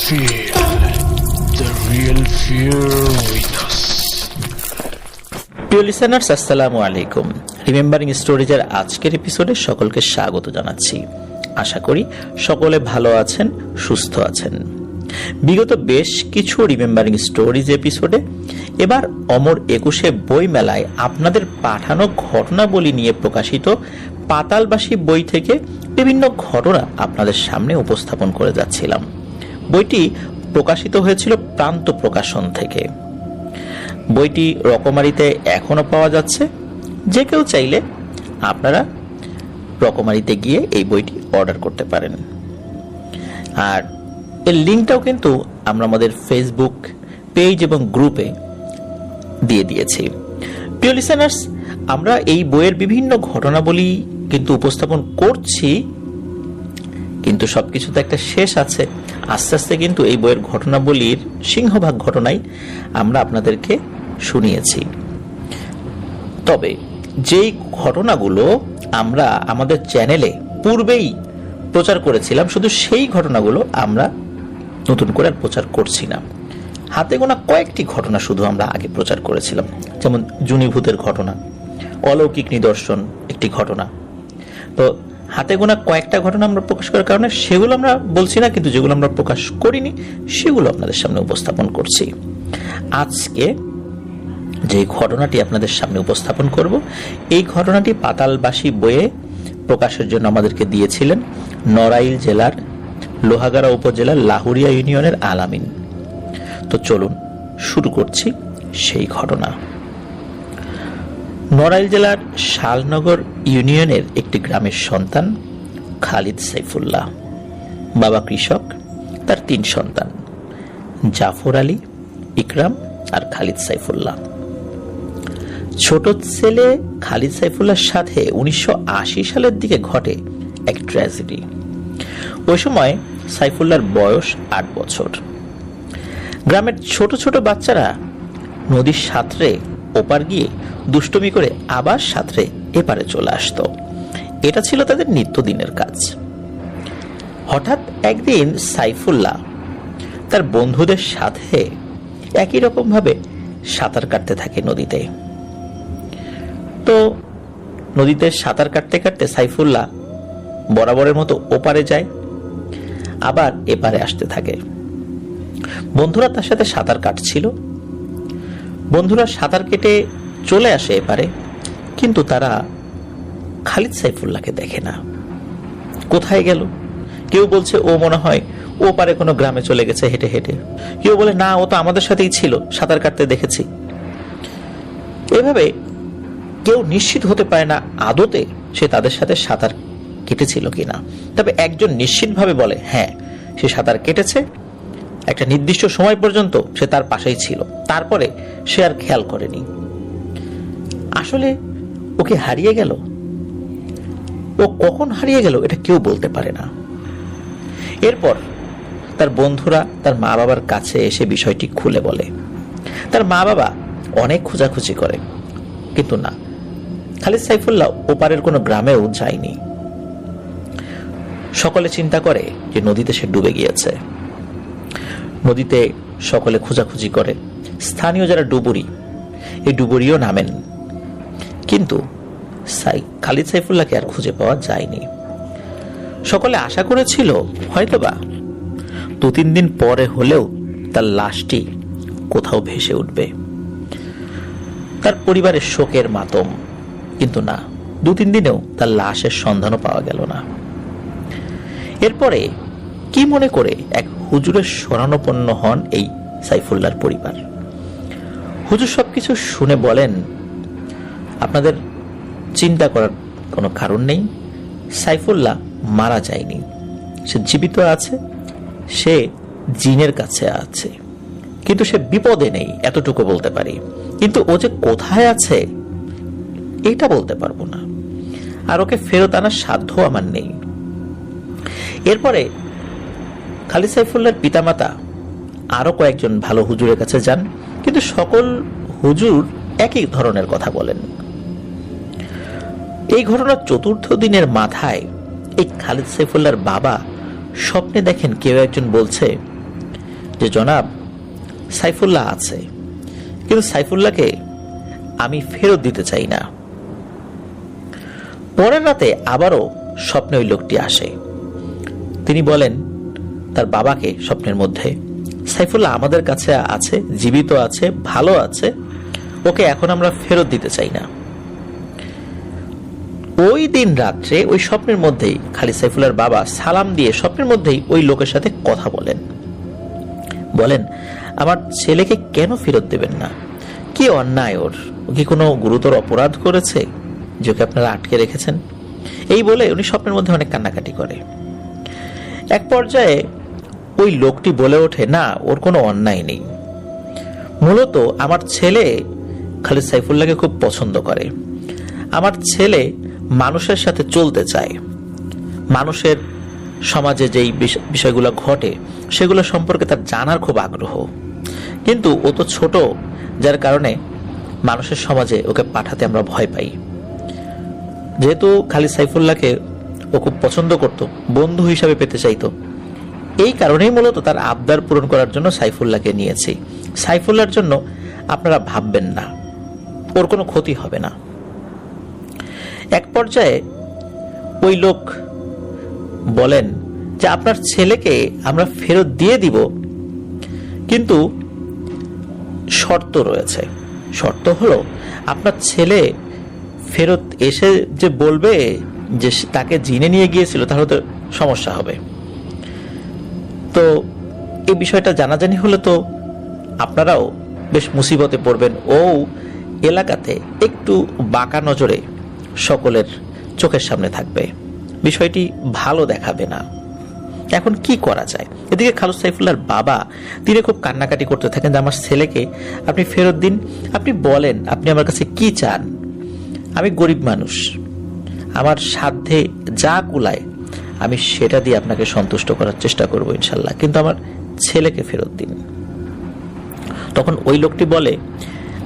Feel the real fear with us. প্রিয় listeners, আসসালামু আলাইকুম। রিমেম্বারিং স্টোরিজের আজকের এপিসোডে সকলকে স্বাগত জানাচ্ছি। আশা করি সকলে ভালো আছেন, সুস্থ আছেন। বিগত বেশ কিছু রিমেম্বারিং স্টোরিজ এপিসোডে এবার অমর 21 বই মেলায় আপনাদের পাঠানো ঘটনাবলী নিয়ে প্রকাশিত পাতালবাসী বই থেকে বিভিন্ন ঘটনা আপনাদের সামনে উপস্থাপন করে যাচ্ছিলাম। বইটি প্রকাশিত হয়েছিল প্রান্ত প্রকাশন থেকে। বইটি রকমারিতে এখনো পাওয়া যাচ্ছে। যে কেউ চাইলে আপনারা রকমারিতে গিয়ে এই বইটি অর্ডার করতে পারেন। আর এর লিঙ্কটাও কিন্তু আমরা আমাদের ফেসবুক পেজ এবং গ্রুপে দিয়ে দিয়েছি। প্রিয় লিসেনার্স, আমরা এই বইয়ের বিভিন্ন ঘটনাবলী কিন্তু উপস্থাপন করছি, কিন্তু সবকিছুতে একটা শেষ আছে। আস্তে আস্তে কিন্তু এই বইয়ের ঘটনাবলীর সিংহভাগ ঘটনাই আমরা আপনাদেরকে শুনিয়েছি। তবে যেই ঘটনাগুলো আমরা আমাদের চ্যানেলে পূর্বেই প্রচার করেছিলাম, শুধু সেই ঘটনাগুলো আমরা নতুন করে আর প্রচার করছি না। হাতে গোনা কয়েকটি ঘটনা শুধু আমরা আগে প্রচার করেছিলাম, যেমন জুনিভূতের ঘটনা, অলৌকিক নিদর্শন একটি ঘটনা। তো হাতে গোনা কয়েকটা ঘটনা আমরা প্রকাশ করার কারণে সেগুলো আমরা বলছি না, কিন্তু যেগুলো আমরা প্রকাশ করিনি সেগুলো আপনাদের সামনে উপস্থাপন করছি। আজকে যে ঘটনাটি আপনাদের সামনে উপস্থাপন করব, এই ঘটনাটি পাতালবাসী বইয়ে প্রকাশের জন্য আমাদেরকে দিয়েছিলেন নড়াইল জেলার লোহাগাড়া উপজেলার লাহুরিয়া ইউনিয়নের আলামিন। তো চলুন শুরু করছি সেই ঘটনা। নড়াইল জেলার শালনগর ইউনিয়নের একটি গ্রামের সন্তান খালিদ সাইফুল্লাহ। বাবা কৃষক, তার 3 সন্তান, জাফর আলী, ইকরাম আর খালিদ সাইফুল্লাহ। ছোট ছেলে খালিদ সাইফুল্লাহর সাথে 1980 সালের দিকে ঘটে এক ট্র্যাজেডি। ওই সময় সাইফুল্লাহর বয়স 8 বছর। গ্রামের ছোট ছোট বাচ্চারা নদীর সাঁতরে ওপার গিয়ে দুষ্টুমি করে আবার সাঁতরে এপারে চলে আসতো। এটা ছিল তাদের নিত্যদিনের কাজ। হঠাৎ একদিন সাইফুল্লাহ তার বন্ধুদের সাথে একই রকম ভাবে সাঁতার কাটতে থাকে নদীতে। তো নদীতে সাঁতার কাটতে কাটতে সাইফুল্লাহ বরাবরের মতো ওপারে যায়, আবার এপারে আসতে থাকে। বন্ধুরা তার সাথে সাঁতার কাটছিল। বন্ধুরা সাঁতার কেটে চলে আসে এপারে, কিন্তু তারা খালিদ সাইফুল্লাহকে দেখে না। কোথায় গেল? কেউ বলছে ও মনে হয় ও পারে কোনো গ্রামে চলে গেছে হেঁটে হেঁটে। কেউ বলে না, ও তো আমাদের সাথেই ছিল, সাঁতার কাটতে দেখেছি। এভাবে কেউ নিশ্চিত হতে পারে না আদতে সে তাদের সাথে সাঁতার কেটেছিল কিনা। তবে একজন নিশ্চিতভাবে বলে হ্যাঁ, সে সাঁতার কেটেছে। একটা নির্দিষ্ট সময় পর্যন্ত সে তার পাশেই ছিল, তারপরে সে আর খেয়াল করেনি। আসলে ওকে হারিয়ে গেল। ও কখন হারিয়ে গেল এটা কেউ বলতে পারে না। এরপর তার বন্ধুরা তার মা বাবার কাছে এসে বিষয়টি খুলে বলে। তার মা বাবা অনেক খোঁজাখুঁজি করে, কিন্তু না, খালিদ সাইফুল্লাহ ওপারের কোনো গ্রামেও যায়নি। সকলে চিন্তা করে যে নদীতে সে ডুবে গিয়েছে। নদীতে সকলে খোঁজাখুঁজি করে। স্থানীয় যারা ডুবুরি, এই ডুবুরিও নামেন, কিন্তু খালিদ সাইফুল্লাহকে আর খুঁজে পাওয়া যায়নি। সকলে আশা করেছিল হয়তোবা 2-3 দিন পরে হলেও তার লাশটি কোথাও ভেসে উঠবে। তার পরিবারের শোকের মাতম, কিন্তু না, 2-3 দিনেও তার লাশের সন্ধানও পাওয়া গেল না। এরপরে কি মনে করে এক হুজুরের শরণাপন্ন হন এই সাইফুল্লাহর পরিবার। হুজুর সবকিছু শুনে বলেন, আপনাদের চিন্তা করার কোনো কারণ নেই, সাইফুল্লাহ মারা যায়নি, সে জীবিত আছে, সে জিনের কাছে আছে, কিন্তু সে বিপদে নেই, এতটুকু বলতে পারি। কিন্তু ও যে কোথায় আছে এটা বলতে পারবো না, আর ওকে ফেরত আনার সাধ্য আমার নেই। এরপরে খালিদ সাইফুল্লাহর পিতামাতা আরো কয়েকজন ভালো হুজুরের কাছে যান, কিন্তু সকল হুজুর একই ধরনের কথা বলেন। এই ঘটনার ৪র্থ দিনের মাথায় এই খালিদ সাইফুল্লাহর বাবা স্বপ্নে দেখেন কেউ একজন বলছে, যে জনাব, সাইফুল্লাহ আছে, কিন্তু সাইফুল্লাহকে আমি ফেরত দিতে চাই না। পরের রাতে আবারও স্বপ্নে ওই লোকটি আসে। তিনি বলেন তার বাবাকে স্বপ্নের মধ্যে, সাইফুল্লাহ আমাদের কাছে আছে, জীবিত আছে, ভালো আছে, ওকে এখন আমরা ফেরত দিতে চাই না। ওই দিন রাত্রে ওই স্বপ্নের মধ্যেই খালিদ সাইফুল্লাহর বাবা সালাম দিয়ে স্বপ্নের মধ্যেই ওই লোকের সাথে কথা বলেন আমার ছেলেকে কেন ফেরত দেবেন না? কি অন্যায় ওর? ও কি কোনো গুরুতর অপরাধ করেছে যে ওকে আপনারা আটকে রেখেছেন? এই বলে উনি স্বপ্নের মধ্যে অনেক কান্নাকাটি করে। এক পর্যায়ে ওই লোকটি বলে ওঠে, না, ওর কোনো অন্যায় নেই। মূলত আমার ছেলে খালিদ সাইফুল্লাহকে খুব পছন্দ করে। আমার ছেলে মানুষের সাথে চলতে চায়, মানুষের সমাজে যেই বিষয়গুলো ঘটে সেগুলো সম্পর্কে তার জানার খুব আগ্রহ, কিন্তু ও তো ছোট, যার কারণে মানুষের সমাজে ওকে পাঠাতে আমরা ভয় পাই। যেহেতু খালিদ সাইফুল্লাহকে ও খুব পছন্দ করত, বন্ধু হিসাবে পেতে চাইতো, এই কারণেই মূলত তার আবদার পূরণ করার জন্য সাইফুল্লাহকে নিয়েছি। সাইফুল্লাহর জন্য আপনারা ভাববেন না, ওর কোনো ক্ষতি হবে না। এক পর্যায়ে ওই লোক বলেন যে আপনার ছেলেকে আমরা ফেরত দিয়ে দিব, কিন্তু শর্ত রয়েছে। শর্ত হলো আপনার ছেলে ফেরত এসে যে বলবে যে তাকে জিনে নিয়ে গিয়েছিল, তাহলে তো সমস্যা হবে। তো এই বিষয়টা জানাজানি হলে তো আপনারাও বেশ মুসিবতে পড়বেন। ও এলাকাতে একটু বাঁকা নজরে সকলের চোখের সামনে থাকবে, বিষয়টি ভালো দেখাবে না। এখন কি করা যায়? এদিকে খালিদ সাইফুল্লাহর বাবা তিনি খুব কান্নাকাটি করতে থাকেন যে আমার ছেলেকে আপনি ফেরত দিন, আপনি বলেন আপনি আমার কাছে কি চান। আমি গরিব মানুষ, আমার সাধ্যে যা কুলায় আমি সেটা দিয়ে আপনাকে সন্তুষ্ট করার চেষ্টা করব ইনশাল্লাহ, কিন্তু আমার ছেলেকে ফেরত দিন। তখন ওই লোকটি বলে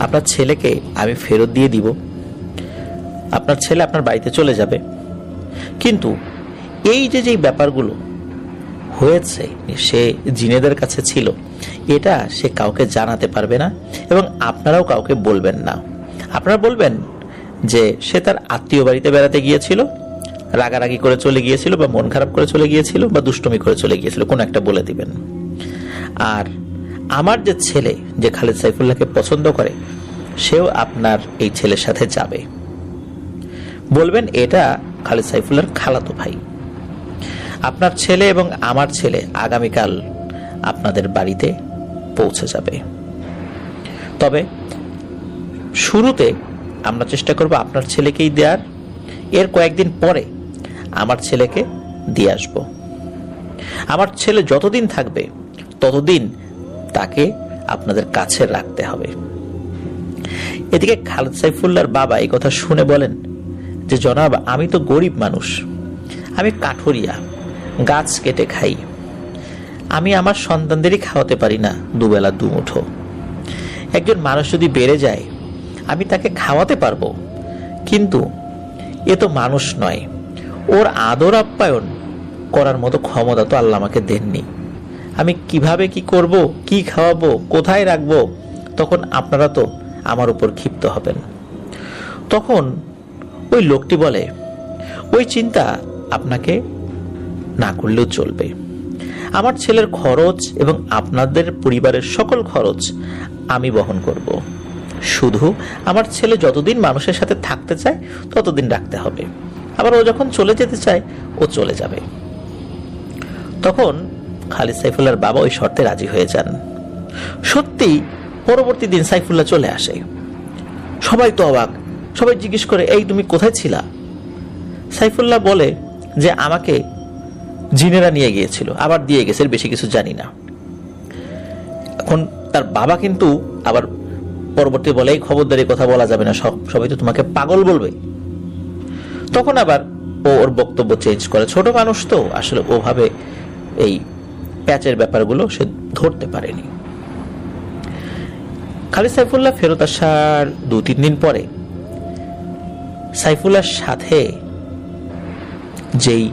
আপনার ছেলেকে আমি ফেরত দিয়ে দিব, আপনার ছেলে আপনার বাড়িতে চলে যাবে, কিন্তু এই যে ব্যাপারগুলো হয়েছে সে জিনেদের কাছে ছিল, এটা সে কাউকে জানাতে পারবে না এবং আপনারাও কাউকে বলবেন না। আপনারা বলবেন যে সে তার আত্মীয় বাড়িতে বেড়াতে গিয়েছিল, রাগারাগি করে চলে গিয়েছিল, বা মন খারাপ করে চলে গিয়েছিল, বা দুষ্টুমি করে চলে গিয়েছিল, কোনো একটা বলে দিবেন। আর আমার যে ছেলে যে খালিদ সাইফুল্লাহকে পছন্দ করে, সেও আপনার এই ছেলের সাথে যাবে। বলবেন এটা খালিদ সাইফুল্লাহর খালাতো ভাই। আপনার ছেলে এবং আমার ছেলে আগামীকাল আপনাদের বাড়িতে পৌঁছে যাবে। তবে শুরুতে আমরা চেষ্টা করব আপনার ছেলেকেই দেওয়ার, এর কয়েকদিন পরে আমার ছেলেকে দিয়ে আসব। আমার ছেলে যতদিন থাকবে ততদিন তাকে আপনাদের কাছে রাখতে হবে। এদিকে খালিদ সাইফুল্লাহর বাবা এই কথা শুনে বলেন যে জনাব, আমি তো গরিব মানুষ, আমি কাঠুরিয়া, গাছ কেটে খাই, আমি আমার সন্তানদেরই খাওয়াতে পারি না দুবেলা দুমুঠো। একজন মানুষ যদি বেড়ে যায় আমি তাকে খাওয়াতে পারবো, কিন্তু এ তো মানুষ নয়, ওর আদর আপ্যায়ন করার মতো ক্ষমতা তো আল্লাহ আমাকে দেননি। আমি কিভাবে কি করব, কি খাওয়াবো, কোথায় রাখবো, তখন আপনারা তো আমার উপর ক্ষিপ্ত হবেন। তখন ওই লোকটি বলে ওই চিন্তা আপনাকে না করলেও চলবে, আমার ছেলের খরচ এবং আপনাদের পরিবারের সকল খরচ আমি বহন করব, শুধু আমার ছেলে যতদিন মানুষের সাথে থাকতে চায় ততদিন রাখতে হবে, আবার ও যখন চলে যেতে চায় ও চলে যাবে। তখন খালিদ সাইফুল্লাহর বাবা ওই শর্তে রাজি হয়ে যান। সত্যি পরবর্তী দিন সাইফুল্লাহ চলে আসে। সবাই তো অবাক, সবাই জিজ্ঞেস করে এই তুমি কোথায় ছিলা? সাইফুল্লাহ বলে যে আমাকে জিনেরা নিয়ে গিয়েছিল, আবার দিয়ে গেছে, বেশি কিছু জানি না। এখন তার বাবা কিন্তু আবার পরবর্তী বলে এই খবরদারি কথা বলা যাবে না, সবাই তো তোমাকে পাগল বলবে। তখন আবার ও ওর বক্তব্য চেঞ্জ করে। ছোট মানুষ তো আসলে ওভাবে এই প্যাচের ব্যাপারগুলো সে ধরতে পারেনি। খালিদ সাইফুল্লাহ ফেরত আসার 2-3 দিন পরে সাইফুল্লাহর সাথে যেই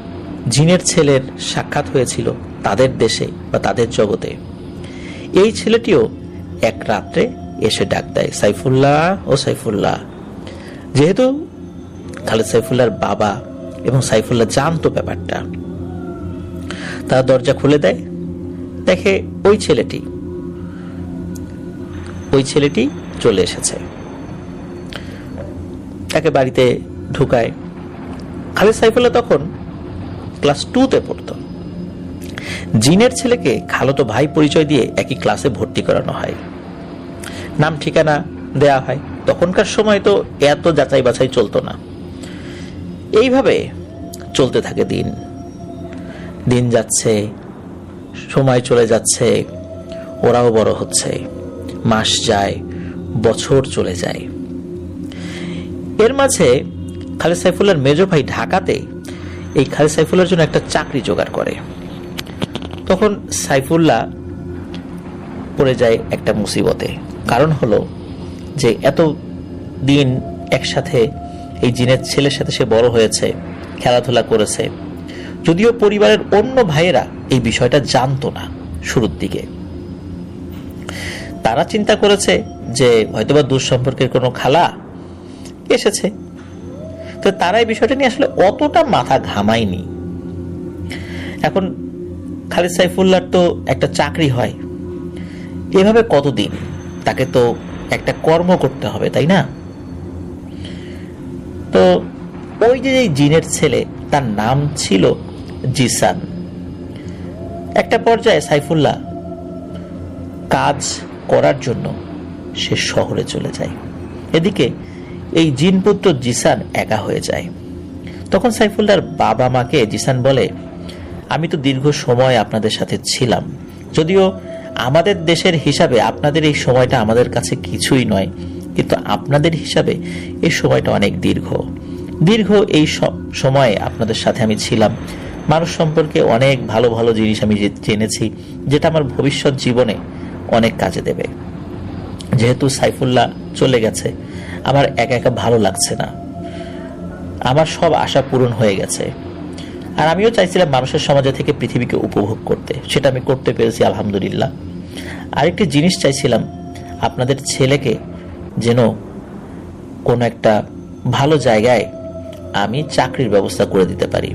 জিনের ছেলের সাক্ষাৎ হয়েছিল তাদের দেশে বা তাদের জগতে, এই ছেলেটিও এক রাত্রে এসে ডাক দেয়, সাইফুল্লাহ ও সাইফুল্লাহ। যেহেতু খালেদ সাইফুল্লাহর বাবা এবং সাইফুল্লাহ জানতো ব্যাপারটা, তারা দরজা খুলে দেয়। দেখে ওই ছেলেটি চলে এসেছে, তাকে বাড়িতে ঢুকায়। খালেদ সাইফুল্লাহ তখন ক্লাস 2-তে পড়তো। জিনের ছেলেকে খালাতো ভাই পরিচয় দিয়ে একই ক্লাসে ভর্তি করানো হয়, নাম ঠিকানা দেয়া হয়। তখনকার সময় তো এত যাচাই বাছাই চলতো না। এইভাবে চলতে থাকে দিন যাচ্ছে, সময় চলে যাচ্ছে, ওরাও বড় হচ্ছে, মাস যায়, বছর চলে যায়। এর মাঝে খালেদ সাইফুল্লাহর মেজ ভাই ঢাকাতে এই খালেদ সাইফুল্লাহর জন্য একটা চাকরি জোগাড় করে। তখন সাইফুল্লাহ পড়ে যায় একটা মুসিবতে। কারণ হলো যে এত দিন একসাথে এই জিনের ছেলের সাথে সে বড় হয়েছে, খেলাধুলা করেছে, যদিও পরিবারের অন্য ভাইয়েরা এই বিষয়টা জানতো না শুরুর দিকে। তারা চিন্তা করেছে যে হয়তোবা দূর সম্পর্কের কোনো খালা এসেছে, তো তারা এই বিষয়টা নিয়ে আসলে অতটা মাথা ঘামায়নি। এখন খালেদ সাইফুল্লাহর তো একটা চাকরি হয়, এভাবে কতদিন তাকে তো একটা কর্ম করতে হবে, তাই না? তো ওই যে জিনের ছেলে, তার নাম ছিল জিসান। একটা পর্যায়ে সাইফুল্লাহ কাজ করার জন্য সে শহরে চলে যায়। এদিকে এই জিনপুত্র জিসান একা হয়ে যায়। তখন সাইফুল্লাহর বাবা মাকে জিসান বলে, আমি তো দীর্ঘ সময় আপনাদের সাথে ছিলাম, যদিও আমাদের দেশের হিসাবে আপনাদের এই সময়টা আমাদের কাছে কিছুই নয়, কিন্তু আপনাদের হিসাবে এই সময়টা অনেক দীর্ঘ। এই সময়ে আপনাদের সাথে আমি ছিলাম, মানুষ সম্পর্কে অনেক ভালো ভালো জিনিস আমি জেনেছি, যেটা আমার ভবিষ্যৎ জীবনে অনেক কাজে দেবে। যেহেতু সাইফুল্লাহ চলে গেছে, আমার একা একা ভালো লাগছে না, আমার সব আশা পূরণ হয়ে গেছে। আর আমিও চাইছিলাম মানুষের সমাজে থেকে পৃথিবীকে উপভোগ করতে, সেটা আমি করতে পেরেছি আলহামদুলিল্লাহ। আরেকটি জিনিস চাইছিলাম, আপনাদের ছেলেকে যেন কোনো একটা ভালো জায়গায় আমি চাকরির ব্যবস্থা করে দিতে পারি।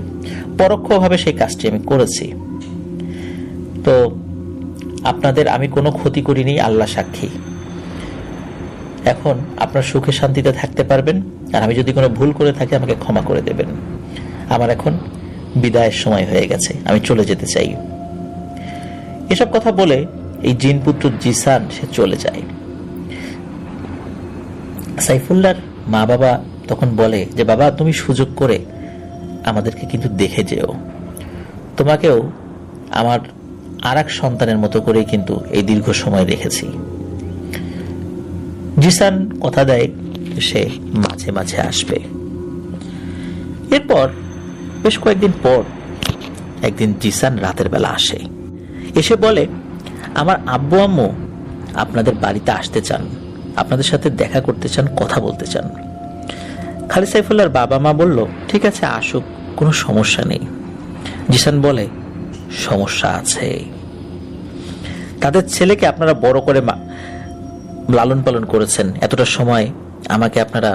পরোক্ষভাবে সেই কাজটি আমি করেছি। তো আপনাদের আমি কোনো ক্ষতি করিনি, আল্লাহ সাক্ষী। এখন আপনার সুখে শান্তিতে থাকতে পারবেন, আর আমি যদি কোনো ভুল করে থাকি আমাকে ক্ষমা করে দেবেন। আমার এখন বিদায়ের সময় হয়ে গেছে, আমি চলে যেতে চাই। এসব কথা বলে এই জিনপুত্র জিসান সে চলে যায়। সাইফুল্লাহর মা বাবা তখন বলে যে, বাবা তুমি সুযোগ করে আমাদেরকে কিন্তু দেখে যেও, তোমাকেও আমার আর এক সন্তানের মতো করেই কিন্তু এই দীর্ঘ সময় রেখেছি। জিসান কথা দেয় সে মাঝে মাঝে আসবে। এরপর বেশ কয়েকদিন পর একদিন জিসান রাতের বেলা আসে, এসে বলে, আমার আব্বু আম্মু আপনাদের বাড়িতে আসতে চান, আপনাদের সাথে দেখা করতে চান, কথা বলতে চান। খালেদ সাইফুল্লাহর বাবা মা বলল, ঠিক আছে আসুক, কোনো সমস্যা নেই। জিসান বলে, সমস্যা আছে। তাদের ছেলেকে আপনারা বড় করে লালন পালন করেছেন, এতটা সময় আমাকে আপনারা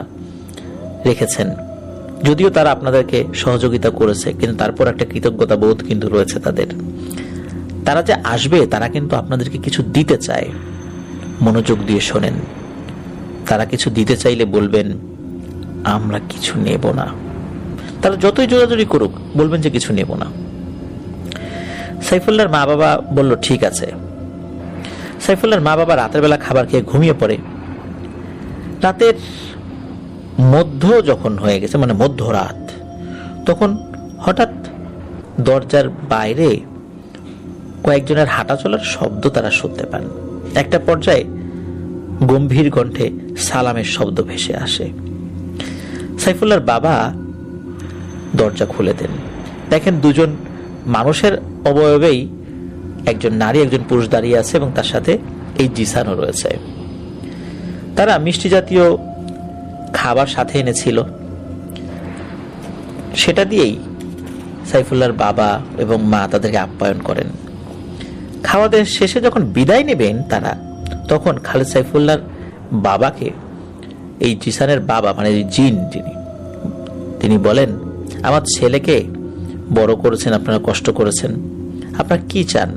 রেখেছেন, যদিও তারা আপনাদেরকে সহযোগিতা করেছে, কিন্তু তারপর একটা কৃতজ্ঞতা বোধ কিন্তু রয়েছে তাদের। তারা যে আসবে, তারা কিন্তু আপনাদেরকে কিছু দিতে চায়। মনোযোগ দিয়ে শোনেন, তারা কিছু দিতে চাইলে বলবেন আমরা কিছু নেব না। তারা যতই জোরাজোরি করুক, বলবেন যে কিছু নেব না। সাইফুল্লাহর মা বাবা বলল, ঠিক আছে। সাইফুল্লাহর মা বাবা রাতের বেলা খাবার খেয়ে ঘুমিয়ে পড়ে। রাতের মধ্য যখন হয়ে গেছে, মানে মধ্যরাত, তখন হঠাৎ দরজার বাইরে কয়েকজনের হাঁটা চলার শব্দ তারা শুনতে পান। একটা পর্যায়ে গম্ভীর কণ্ঠে সালামের শব্দ ভেসে আসে। সাইফুল্লাহর বাবা দরজা খুলে দেন, দেখেন দুজন মানুষের অবয়বেই একজন নারী একজন পুরুষ দাঁড়িয়ে আছে, এবং তার সাথে এই জিসানও রয়েছে। তারা মিষ্টি জাতীয় খাবার সাথে এনেছিল, সেটা দিয়েই সাইফুল্লাহর বাবা এবং মা তাদেরকে আপ্যায়ন করেন। খাওয়া দাওয়া শেষে যখন বিদায় নেবেন তারা, তখন খালেদ সাইফুল্লাহর বাবাকে, এই জিসানের বাবা মানে জিন তিনি বলেন, আমার ছেলেকে বড় করেছেন আপনারা, কষ্ট করেছেন, আপনারা কি চান?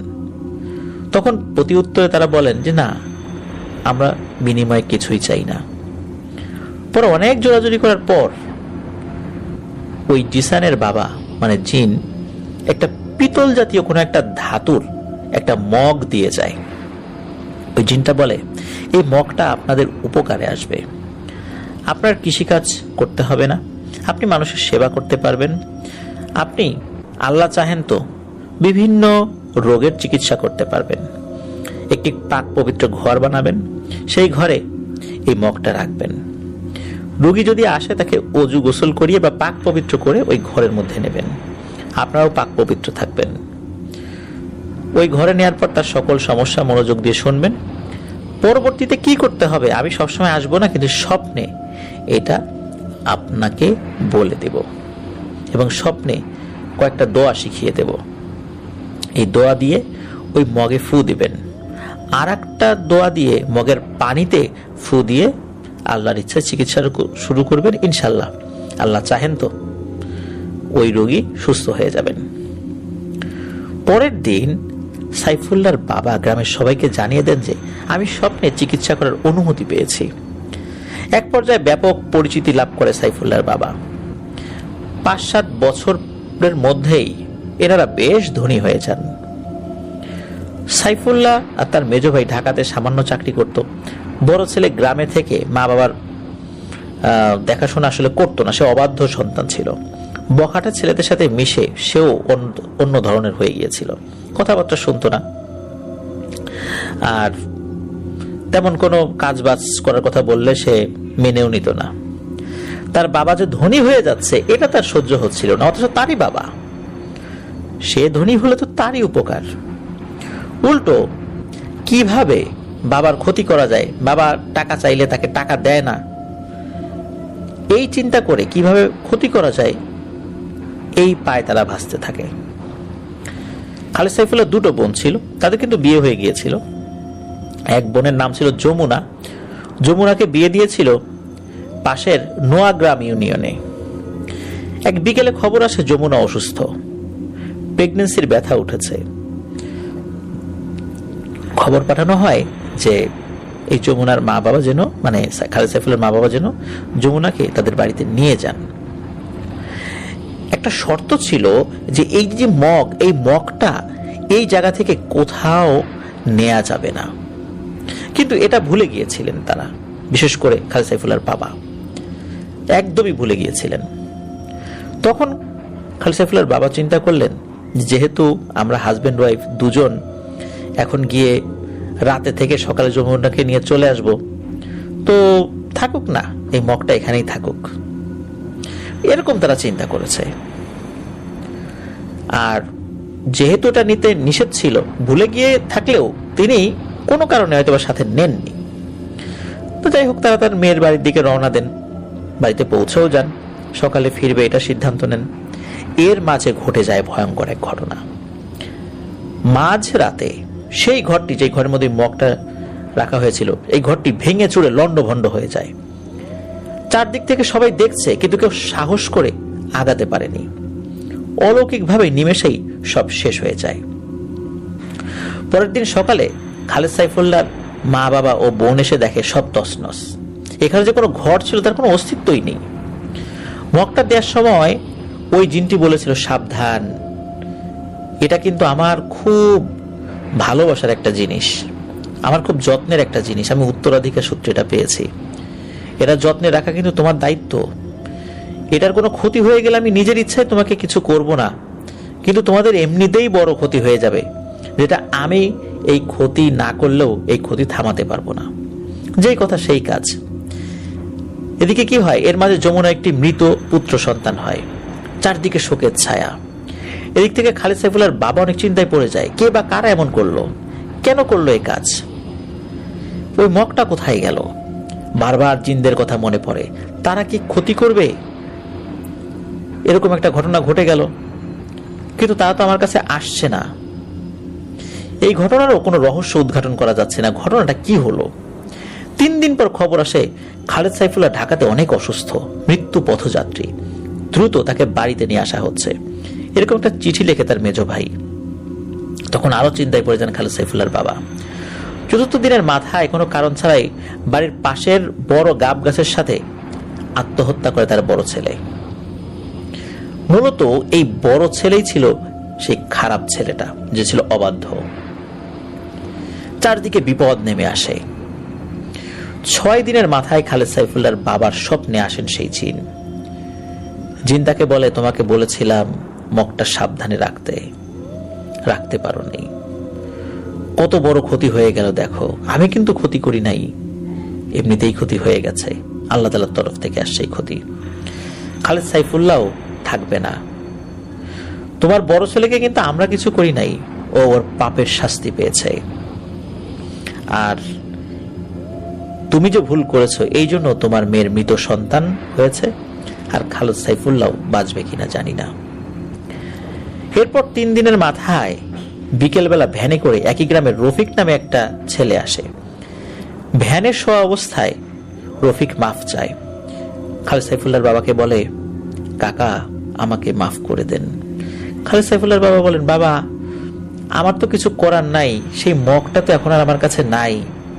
তখন প্রতি উত্তরে তারা বলেন যে না, আমরা বিনিময়ে কিছুই চাই না। পরে অনেক জোরাজুরি করার পর ওই জিসানের বাবা মানে জিন একটা পিতল জাতীয় কোনো একটা ধাতুর একটা মগ দিয়ে যায়। ওই জিনটা বলে, এই মগটা আপনাদের উপকারে আসবে, আপনার কৃষিকাজ করতে হবে না, আপনি মানুষের সেবা করতে পারবেন, আপনি আল্লাহ চাহেন তো বিভিন্ন রোগের চিকিৎসা করতে পারবেন। একটি পাক পবিত্র ঘর বানাবেন, সেই ঘরে এই মগটা রাখবেন, রোগী যদি আসে তাকে অজু গোসল করিয়ে বা পাক পবিত্র করে ওই ঘরের মধ্যে নেবেন, আপনারাও পাক পবিত্র থাকবেন। ওই ঘরে নেওয়ার পর তার সকল সমস্যা মনোযোগ দিয়ে শুনবেন। পরবর্তীতে কি করতে হবে আমি সবসময় আসবো না, কিন্তু স্বপ্নে এটা আপনাকে বলে দেব এবং স্বপ্নে কয়েকটা দোয়া শিখিয়ে দেব। এই দোয়া দিয়ে ওই মগে ফু দিবেন, আর একটা দোয়া দিয়ে মগের পানিতে ফু দিয়ে আল্লাহর ইচ্ছায় চিকিৎসা শুরু করবেন। ইনশাল্লাহ আল্লাহ চাহেন তো ওই রোগী সুস্থ হয়ে যাবেন। পরের দিন সাইফুল্লাহর বাবা গ্রামের সবাইকে জানিয়ে দেন যে আমি স্বপ্নে চিকিৎসা করার অনুমতি পেয়েছি। এক পর্যায়ে ব্যাপক পরিচিতি লাভ করে সাইফুল্লাহর বাবা। 5-7 বছরের মধ্যেই এনারা বেশ ধনী হয়ে যান। সাইফুল্লাহ আর তার মেজ ভাই ঢাকাতে সামান্য চাকরি করত। বড় ছেলে গ্রামে থেকে মা বাবার দেখাশোনা আসলে করতো না, সে অবাধ্য সন্তান ছিল। বখাটা ছেলেদের সাথে মিশে সেও অন্য ধরনের হয়ে গিয়েছিল, কথাবার্তা শুনতো না, আর তেমন কোনো কাজ বাজ করার কথা বললে সে মেনেও নিত না। তার বাবা যে ধনী হয়ে যাচ্ছে এটা তার সহ্য হচ্ছিল না, অথচ তারই বাবা, সে ধনী হলে তো তারই উপকার। উল্টো কিভাবে বাবার ক্ষতি করা যায়, বাবা টাকা চাইলে তাকে টাকা দেয় না, এই চিন্তা করে কিভাবে ক্ষতি করা যায় এই পায় তারা ভাসতে থাকে। খালেদ সাইফুল্লাহ 2টো বোন ছিল, তাদের কিন্তু বিয়ে হয়ে গিয়েছিল। এক বোনের নাম ছিল যমুনা। যমুনাকে বিয়ে দিয়েছিল পাশের নোয়াগ্রাম ইউনিয়নে। এক বিকেলে খবর আসে যমুনা অসুস্থ, প্রেগন্যান্সির ব্যথা উঠেছে। খবর পাঠানো হয় যে এই যমুনার মা বাবা যেন, মানে খালেদ সাইফুল্লাহর মা বাবা যেন যমুনাকে তাদের বাড়িতে নিয়ে যান। একটা শর্ত ছিল যে এই যে মগ, এই মগটা এই জায়গা থেকে কোথাও নেওয়া যাবে না। কিন্তু এটা ভুলে গিয়েছিলেন তারা, বিশেষ করে খালেদ সাইফুল্লাহর বাবা একদমই ভুলে গিয়েছিলেন। তখন খালেদ সাইফুল্লাহর বাবা চিন্তা করলেন, যেহেতু আমরা হাজব্যান্ড ওয়াইফ দুজন এখন গিয়ে রাতে থেকে সকালে যমুনাকে নিয়ে চলে আসব, তো থাকুক না, এই মগটা এখানেই থাকুক, এরকম তারা চিন্তা করেছে। আর যেহেতু এটা নিতে নিষেধ ছিল, ভুলে গিয়ে থাকলেও তিনি কোনো কারণে হয়তো সাথে নেননি। তো যাই হোক, তারা তার মেয়ের বাড়ির দিকে রওনা দেন, বাড়িতে পৌঁছেও যান, সকালে ফিরবে এটা সিদ্ধান্ত নেন। এর মাঝে ঘটে যায় ভয়ঙ্কর এক ঘটনা। মাঝ রাতে সেই ঘরটি, যে ঘরের মধ্যে মগটা রাখা হয়েছিল, এই ঘরটি ভেঙে চুরে লন্ডভন্ড হয়ে যায়। চারদিক থেকে সবাই দেখছে, কিন্তু কেউ সাহস করে আগাতে পারেনি। অলৌকিকভাবে নিমেষেই সব শেষ হয়ে যায়। পরের দিন সকালে খালেদ সাইফুল্লাহর মা বাবা ও বোন এসে দেখে সব তছনছ। এখানে যে কোনো ঘর ছিল তার কোনো অস্তিত্বই নেই। মগটা দেওয়ার সময় ওই জিনটি বলেছিল, সাবধান, এটা কিন্তু আমার খুব ভালোবাসার একটা জিনিস, আমার খুব যত্নের একটা জিনিস, আমি উত্তরাধিকার সূত্রে এটা পেয়েছি, এটা যত্নে রাখা কিন্তু তোমার দায়িত্ব। এটার কোনো ক্ষতি হয়ে গেলে আমি নিজের ইচ্ছায় তোমাকে কিছু করব না, কিন্তু তোমাদের এমনিতেই বড় ক্ষতি হয়ে যাবে, যেটা আমি এই ক্ষতি না করলেও এই ক্ষতি থামাতে পারবো না। যেই কথা সেই কাজ। এদিকে কি হয়, এর মাঝে যমুনা একটি মৃত পুত্র সন্তান হয়, চারদিকে শোকের ছায়া। এদিক থেকে খালেদ সাইফুল্লাহর বাবা অনেক চিন্তায় পড়ে যায়, কে বা কারা এমন করলো, কেন করলো এই কাজ, ওই মগটা কোথায় গেল। বারবার জিনদের কথা মনে পড়ে, তারা কি ক্ষতি করবে, এরকম একটা ঘটনা ঘটে গেল, কিন্তু তারা তো আমার কাছে আসছে না। এই ঘটনারও কোনো রহস্য উদ্ঘাটন করা যাচ্ছে না। ঘটনাটা কি হলো? 3 দিন পর খবর আসে খালেদ সাইফুল্লাহ ঢাকাতে অনেক অসুস্থ, মৃত্যু পথযাত্রী, দ্রুত তাকে বাড়িতে নিয়ে আসা হচ্ছে, এরকম একটা চিঠি লেখে তার মেজ ভাই। তখন আরো চিন্তায় পড়ে যান খালেদ সাইফুল্লাহর বাবা। 4র্থ দিনের মাথায় কোনো কারণ ছাড়াই বাড়ির পাশের বড় গাব গাছের সাথে আত্মহত্যা করে তার বড় ছেলে। মূলত এই বড় ছেলেই ছিল সেই খারাপ ছেলেটা, যে ছিল অবাধ্য। চারদিকে বিপদ নেমে আসে। 6 দিনের মাথায় খালেদ সাইফুল্লাহর বাবার স্বপ্নে আসেন সেই জিন। জিন তাকে বলে, তোমাকে বলেছিলাম মগটা সাবধানে রাখতে পারো নাই, কত বড় ক্ষতি হয়ে গেল দেখো। আমি কিন্তু ক্ষতি করি নাই, এমনিতেই ক্ষতি হয়ে গেছে, আল্লাহ তাআলার তরফ থেকে আসছে এই ক্ষতি। খালেদ সাইফুল্লাহ থাকবে না। তোমার বড় ছেলেকে কিন্তু আমরা কিছু করি নাই, ও ওর পাপের শাস্তি পেয়েছে। আর তুমি যে ভুল করেছো এই জন্য তোমার মেয়ের মৃত সন্তান হয়েছে, আর খালেদ সাইফুল্লাহ বাঁচবে কিনা জানি না। এরপর 3 দিনের মাথায় বিকেলবেলা ভ্যানে করে একই গ্রামের রফিক নামে একটা ছেলে আসে। ভ্যানে শোয়া অবস্থায় রফিক মাফ চায়। খালেদ সাইফুল্লাহর বাবাকে বলে, কাকা আমাকে মাফ করে দেন। খালেদ সাইফুল্লাহর বাবা বলেন, বাবা আমার তো কিছু করার নাই, সেই মগটা তো এখন আর আমার কাছে নাই,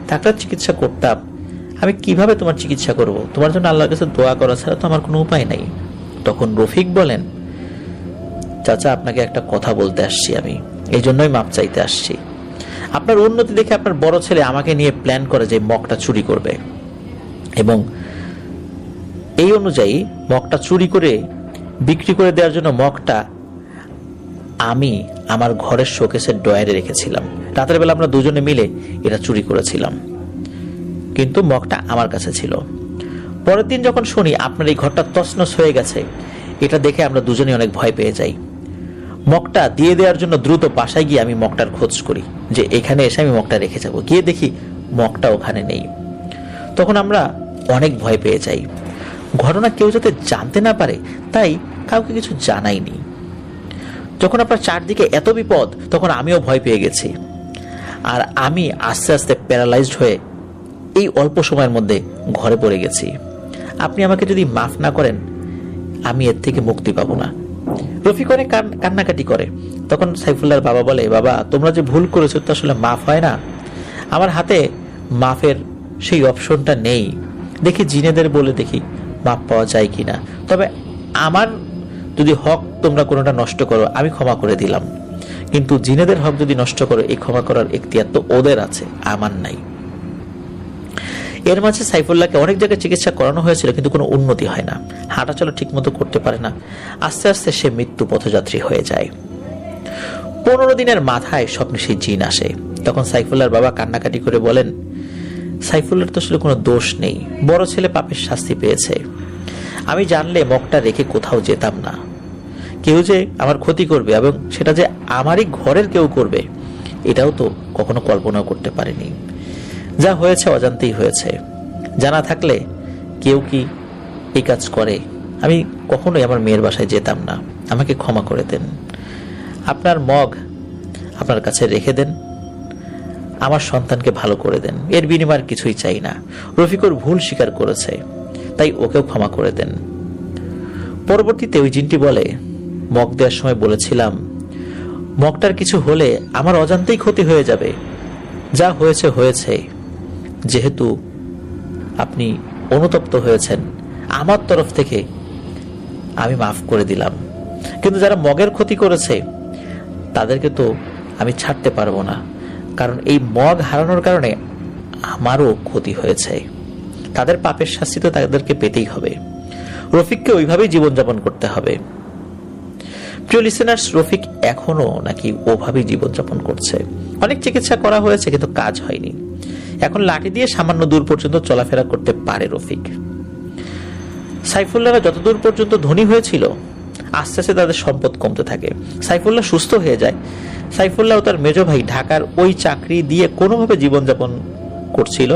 ডাক্তার চিকিৎসা করতাম, আমি কিভাবে তোমার চিকিৎসা করব? তোমার জন্য আল্লাহর কাছে দোয়া করা ছাড়া তো আমার কোনো উপায় নাই। তখন রফিক বলেন, চাচা আপনাকে একটা কথা বলতে আসছি, আমি এই জন্যই মাপ চাইতে আসছি। আপনার উন্নতি দেখে আপনার বড় ছেলে আমাকে নিয়ে প্ল্যান করে যে মগটা চুরি করবে, এবং এই অনুযায়ী মগটা চুরি করে বিক্রি করে দেওয়ার জন্য মগটা আমি আমার ঘরের শোকেসের ড্রয়ারে রেখেছিলাম। রাতের বেলা আমরা দুজনে মিলে এটা চুরি করেছিলাম, কিন্তু মগটা আমার কাছে ছিল। পরের দিন যখন শুনি আপনার এই ঘরটা তছনছ হয়ে গেছে, এটা দেখে আমরা দুজনে অনেক ভয় পেয়ে যাই। মগটা দিয়ে দেওয়ার জন্য দ্রুত বাসায় গিয়ে আমি মগটার খোঁজ করি, যে এখানে এসে আমি মগটা রেখে যাব। গিয়ে দেখি মগটা ওখানে নেই। তখন আমরা অনেক ভয় পেয়ে যাই। ঘটনা কেউ যাতে জানতে না পারে তাই কাউকে কিছু জানাইনি। যখন আপনার চারদিকে এত বিপদ, তখন আমিও ভয় পেয়ে গেছি। আর আমি আস্তে আস্তে প্যারালাইজড হয়ে এই অল্প সময়ের মধ্যে ঘরে পড়ে গেছি। আপনি আমাকে যদি মাফ না করেন আমি এর থেকে মুক্তি পাবো না। রফিক অনেক কান্নাকাটি করে। তখন সাইফুল্লাহর বাবা বলে, বাবা তোমরা যে ভুল করেছো তো আসলে মাফ হয় না। আমার হাতে মাফের সেই অপশনটা নেই, দেখি জিনেদের বলে দেখি মাপ পাওয়া যায় কিনা। তবে আমার যদি হক তোমরা কোনোটা নষ্ট করো আমি ক্ষমা করে দিলাম, কিন্তু জিনেদের হক যদি নষ্ট করো এই ক্ষমা করার এখতিয়ার তো ওদের আছে, আমার নাই। এর মাঝে সাইফুল্লাহকে অনেক জায়গায় চিকিৎসা করানো হয়েছিল, কিন্তু কোনো উন্নতি হয় না। হাঁটা চলা ঠিক মতো করতে পারে না। আস্তে আস্তে সে মৃত্যু পথযাত্রী হয়ে যায়। 15 দিনের মাথায় স্বপ্নে সেই জিন আসে। তখন সাইফুল্লাহর বাবা কান্নাকাটি করে বলেন, সাইফুল্লাহর তো আসলে কোনো দোষ নেই, বড় ছেলে পাপের শাস্তি পেয়েছে। আমি জানলে মগটা রেখে কোথাও যেতাম না। কেউ যে আমার ক্ষতি করবে এবং সেটা যে আমারই ঘরের কেউ করবে এটাও তো কখনো কল্পনা করতে পারিনি। যা হয়েছে অজান্তেই হয়েছে, জানা থাকলে কেউ কি এই কাজ করে? আমি কখনোই আমার মেয়ের বাসায় যেতাম না, আমাকে ক্ষমা করে দেন। আপনার মগ আপনার কাছে রেখে দেন, আমার সন্তানকে ভালো করে দেন, এর বিনিময়ে কিছুই চাই না। রফিকুর ভুল স্বীকার করেছে, তাই ওকেও ক্ষমা করে দেন। পরবর্তীতে ওই জিনটি বলে, মগ দেওয়ার সময় বলেছিলাম মগটার কিছু হলে আমার অজান্তেই ক্ষতি হয়ে যাবে। যা হয়েছে হয়েছে, যেহেতু আপনি অনুতপ্ত হয়েছেন আমার তরফ থেকে আমি মাফ করে দিলাম, কিন্তু যারা মগের ক্ষতি করেছে তাদেরকে তো আমি ছাড়তে পারবো না, কারণ এই মগ হারানোর কারণে আমারও ক্ষতি হয়েছে। তাদের পাপের শাস্তি তো তাদেরকে পেতেই হবে। রফিককে ওইভাবেই জীবনযাপন করতে হবে। প্রিয় লিসেনার্স, রফিক এখনো নাকি ওভাবেই জীবনযাপন করছে। অনেক চিকিৎসা করা হয়েছে কিন্তু কাজ হয়নি। এখন লাঠি দিয়ে সামান্য দূর পর্যন্ত চলাফেরা করতে পারে রফিক। সাইফুল্লাহরা যতদূর পর্যন্ত ধনী হয়েছিল আস্তে আস্তে তাদের সম্পদ কমতে থাকে। সাইফুল্লাহ সুস্থ হয়ে যায়। সাইফুল্লাহ ও তার মেজ ভাই ঢাকার ওই চাকরি দিয়ে কোনোভাবে জীবনযাপন করছিল।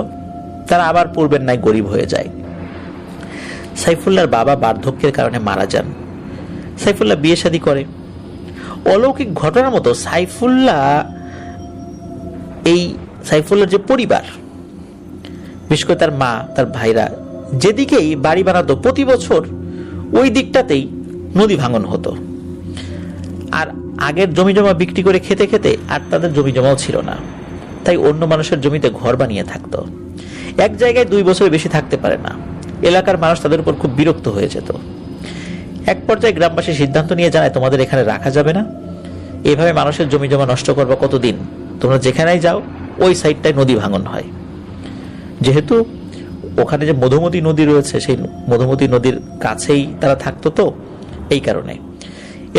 তারা আবার পূর্বের ন্যায় গরিব হয়ে যায়। সাইফুল্লাহর বাবা বার্ধক্যের কারণে মারা যান। সাইফুল্লাহ বিয়ে শাদী করে। অলৌকিক ঘটনার মতো সাইফুল্লাহ এই সাইফুল্লাহর যে পরিবার, বিশেষ করে তার মা, তার ভাইরা যেদিকেই বাড়ি বানাতো প্রতি বছর ওই দিকটাতেই নদী ভাঙন হতো। আর আগের জমি জমা বিক্রি করে খেতে খেতে আর তাদের জমি জমাও ছিল না, তাই অন্য মানুষের জমিতে ঘর বানিয়ে থাকতো। এক জায়গায় 2 বছরের বেশি থাকতে পারে না। এলাকার মানুষ তাদের উপর খুব বিরক্ত হয়ে যেত। এক পর্যায়ে গ্রামবাসী সিদ্ধান্ত নিয়ে জানায়, তোমাদের এখানে রাখা যাবে না, এভাবে মানুষের জমি জমা নষ্ট করবা কতদিন, তোমরা যেখানেই যাও ওই সাইডটায় নদী ভাঙন হয়। যেহেতু ওখানে যে মধুমতি নদী রয়েছে, সেই মধুমতি নদীর কাছেই তারা থাকতো, তো এই কারণে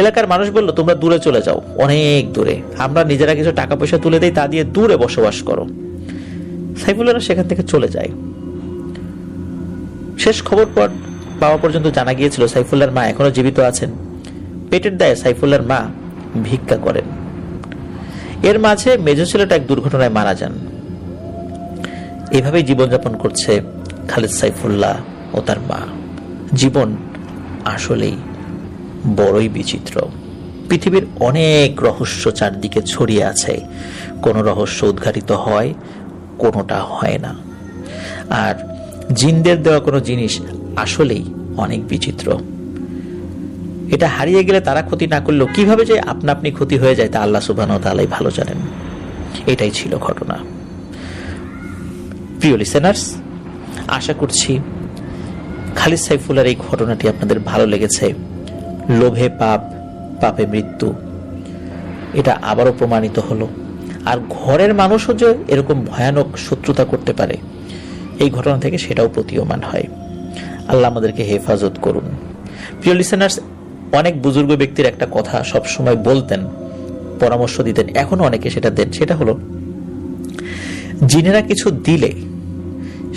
এলাকার মানুষ বলল, তোমরা দূরে চলে যাও, অনেক দূরে, আমরা নিজেরা কিছু টাকা পয়সা তুলে দেই, তা দিয়ে দূরে বসবাস করো। সাইফুল্লাহরা সেখান থেকে চলে যায়। শেষ খবর পাওয়া পর্যন্ত জানা গিয়েছিল সাইফুল্লাহর মা এখনো জীবিত আছেন। পেটের দায়ে সাইফুল্লাহর মা ভিক্ষা করেন। এর মাঝে মেজ ছেলেটা এক দুর্ঘটনায় মারা যান। এভাবেই জীবনযাপন করছে খালিদ সাইফুল্লাহ ও তার মা। জীবন আসলেই বড়ই বিচিত্র। পৃথিবীর অনেক রহস্য চারদিকে ছড়িয়ে আছে, কোনো রহস্য উদ্ঘাটিত হয়, কোনোটা হয় না। আর জিনদের দেওয়া কোনো জিনিস আসলেই অনেক বিচিত্র। এটা হারিয়ে গেলে তারা ক্ষতি না করলেও কিভাবে যে আপনা আপনি ক্ষতি হয়ে যায় তা আল্লাহ সুবহানাহু ওয়া তাআলাই ভালো জানেন। এটাই ছিল ঘটনা। প্রিয় লিসেনার্স, আশা করছি খালিদ সাইফুল্লাহর এই ঘটনাটি আপনাদের ভালো লেগেছে। লোভে পাপ, পাপে মৃত্যু, এটা আবারও প্রমাণিত হলো। আর ঘরের মানুষও যে এরকম ভয়ানক শত্রুতা করতে পারে, এই ঘটনা থেকে সেটাও প্রতীয়মান হয়। আল্লাহ আমাদেরকে হেফাজত করুন। প্রিয় লিসেনার্স, অনেক বুজুর্গ ব্যক্তির একটা কথা সবসময় বলতেন, পরামর্শ দিতেন, এখনো অনেকে সেটা দেন। সেটা হলো, জিনেরা কিছু দিলে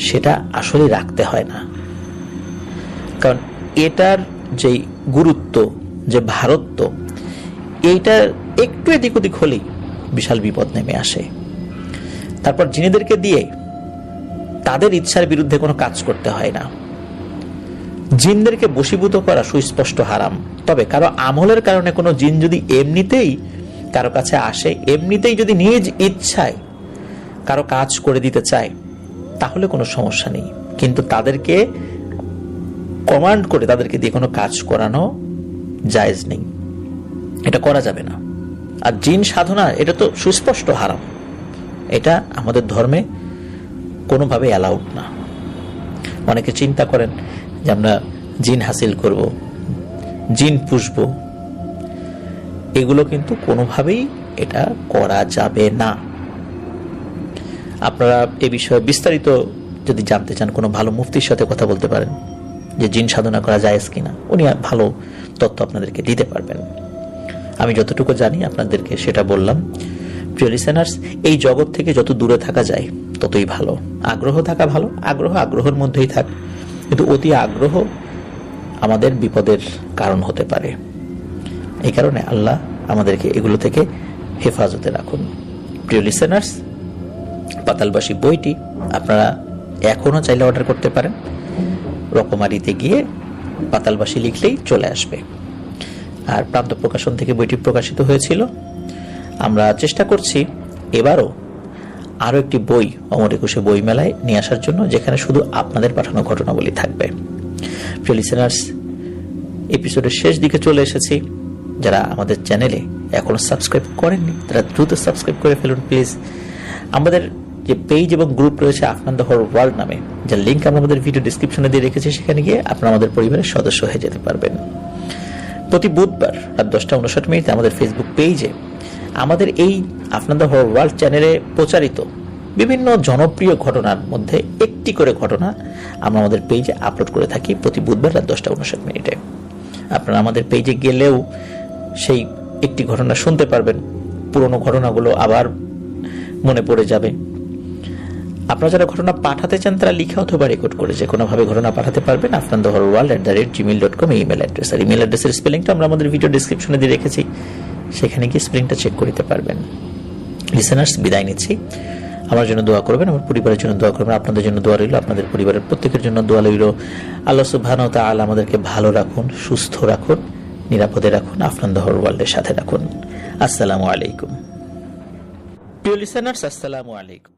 সেটা আসলে রাখতে হয় না। কারণ এটার যে গুরুত্ব, যে ভারত্ব, এইটার একটু এদিক ওদিক হলেই বিশাল বিপদ নেমে আসে। তারপর জিনেদেরকে দিয়ে তাদের ইচ্ছার বিরুদ্ধে কোনো কাজ করতে হয় না। জিনদেরকে বশীভূত করা সুস্পষ্ট হারাম। তবে কারো আমলের কারণে কোনো জিন যদি এমনিতেই কারো কাছে আসে, এমনিতেই যদি নিজ ইচ্ছায় কারো কাজ করে দিতে চায়, তাহলে কোনো সমস্যা নেই। কিন্তু তাদেরকে কমান্ড করে তাদেরকে দিয়ে কোনো কাজ করানো জায়েজ নেই, এটা করা যাবে না। আর জিন সাধনা, এটা তো সুস্পষ্ট হারাম, এটা আমাদের ধর্মে কোনোভাবে অ্যালাউড না। অনেকে চিন্তা করেন যে আমরা জিন হাসিল করব, জিন পুষবো, এগুলো কিন্তু কোনোভাবেই এটা করা যাবে না। আপনারা এ বিষয়ে বিস্তারিত যদি জানতে চান, কোনো ভালো মুফতির সাথে কথা বলতে পারেন যে জিন সাধনা করা জায়েজ কিনা, উনি ভালো তথ্য আপনাদেরকে দিতে পারবেন। আমি যতটুকু জানি আপনাদেরকে সেটা বললাম। প্রিয় লিসেনার্স, এই জগৎ থেকে যত দূরে থাকা যায় ততই ভালো। আগ্রহ থাকা ভালো, আগ্রহের মধ্যেই থাক, কিন্তু অতি আগ্রহ আমাদের বিপদের কারণ হতে পারে। এই কারণে আল্লাহ আমাদেরকে এগুলো থেকে হেফাজতে রাখুন। প্রিয় লিসেনার্স, পাতালবাসী বইটি আপনারা এখনো চাইলে অর্ডার করতে পারেন। রকমারিতে গিয়ে পাতালবাসী লিখলেই চলে আসবে। আর প্রান্ত প্রকাশন থেকে বইটি প্রকাশিত হয়েছিল। আমরা চেষ্টা করছি এবারও আরো একটি বই অমর একুশে বই মেলায় নিয়ে আসার জন্য, যেখানে শুধু আপনাদের পাঠানো ঘটনাবলী থাকবে। প্রিয় লিসেনার্স, এপিসোডের শেষ দিকে চলে এসেছি। যারা আমাদের চ্যানেলে এখনো সাবস্ক্রাইব করেননি, তারা দ্রুত সাবস্ক্রাইব করে ফেলুন প্লিজ। আমাদের যে পেজ এবং গ্রুপ রয়েছে আফনান দ্য হরর ওয়ার্ল্ড নামে, যার লিঙ্ক আমরা আমাদের ভিডিও ডেসক্রিপশনে দিয়ে রেখেছি, সেখানে গিয়ে আপনারা আমাদের পরিবারের সদস্য হয়ে যেতে পারবেন। প্রতি বুধবার রাত 10:59 আমাদের ফেসবুক পেজে আমাদের এই আফনান দ্য হরর ওয়ার্ল্ড চ্যানেলে প্রচারিত বিভিন্ন জনপ্রিয় ঘটনার মধ্যে একটি করে ঘটনা আমরা আমাদের পেজে আপলোড করে থাকি প্রতি বুধবার রাত 10:59। আপনারা আমাদের পেজে গেলেও সেই একটি ঘটনা শুনতে পারবেন, পুরনো ঘটনাগুলো আবার মনে পড়ে যাবে। আপনারা যারা ঘটনা পাঠাতে চান তারা লিখে অথবা রেকর্ড করে যে কোনোভাবে ঘটনা পাঠাতে পারবেন afnanthehorrorworld@gmail.com ইমেল অ্যাড্রেস। আর ইমেল অ্যাড্রেসের স্পেলিংটা আমরা আমাদের ভিডিও ডেসক্রিপশনে দিয়ে রেখেছি, সেখানে গিয়ে স্পেলিংটা চেক করতে পারবেন। লিসেনার্স, বিদায় নিচ্ছি। আমার জন্য দোয়া করবেন, আমার পরিবারের জন্য দোয়া করবেন, আপনাদের জন্য দোয়া রইল, আপনাদের পরিবারের প্রত্যেকের জন্য দোয়া রইল। আল্লাহ সুবহানাহু ওয়া তাআলা আমাদেরকে ভালো রাখুন, সুস্থ রাখুন, নিরাপদে রাখুন, আফনান দ্য হরর ওয়ার্ল্ডের সাথে রাখুন। আসসালামু আলাইকুম। প্রিয় লিসেনার্স, আসসালামু আলাইকুম।